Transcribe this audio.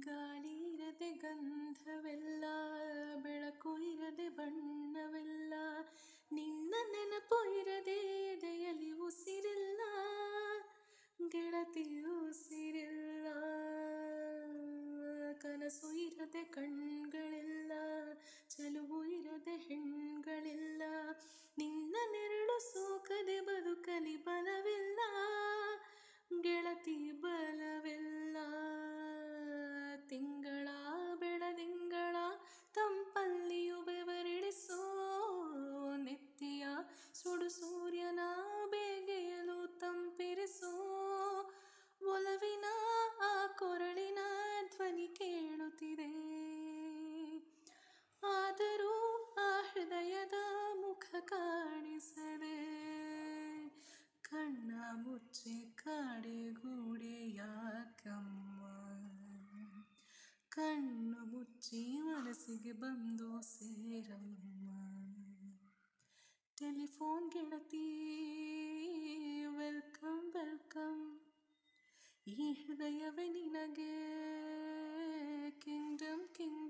ಗಾಳಿ ಇರದೆ ಗಂಧವೆಲ್ಲ, ಬೆಳಕು ಇರದೆ ಬಣ್ಣವೆಲ್ಲ, ನಿನ್ನ ನೆನಪು ಇರದೆ ಎದೆಯಲ್ಲಿ ಉಸಿರಿಲ್ಲ, ಗೆಳತಿ ಉಸಿರಿಲ್ಲ. ಕನಸು ಇರದೆ ಕಣ್ಗಳಿಲ್ಲ, ಚೆಲುವು ಇರದೆ ಹೆಣ್ಗಳಿಲ್ಲ, ನಿನ್ನ ನೆರಳು ಸೋಕದೆ ಬದುಕಲಿ ಬಲವಿಲ್ಲ, ಗೆಳತಿ ಬಲವಿಲ್ಲ. ತಿಂಗಳ ಬೆಳದಿಂಗಳ ತಂಪಲ್ಲಿಯು ಬೆವರಿಳಿಸೋ, ನೆತ್ತಿಯ ಸುಡು ಸೂರ್ಯನ ಬೇಗೆಯಲು ತಂಪಿರಿಸೋ, ಒಲವಿನ ಆ ಕೊರಳಿನ ಧ್ವನಿ ಕೇಳುತ್ತಿದೆ. ಆದರೂ ಆ ಹೃದಯದ ಮುಖ ಕಾಣಿಸದೆ, ಕಣ್ಣ ಮುಚ್ಚಿ ಕಾಡೆಗೂಡೆ ಯಾಕಮ್ಮ, ಕಣ್ಣು ಮುಚ್ಚಿ ಮನಸ್ಸಿಗೆ ಬಂದು ಸೇರಮ್ಮ. ಟೆಲಿಫೋನ್ ಗೆಳತಿ ವೆಲ್ಕಮ್ ವೆಲ್ಕಮ್, ಈ ಹೃದಯವೇ ನಿನಗೆ ಕಿಂಗ್ಡಮ್ ಕಿಂಗ್ಡಮ್.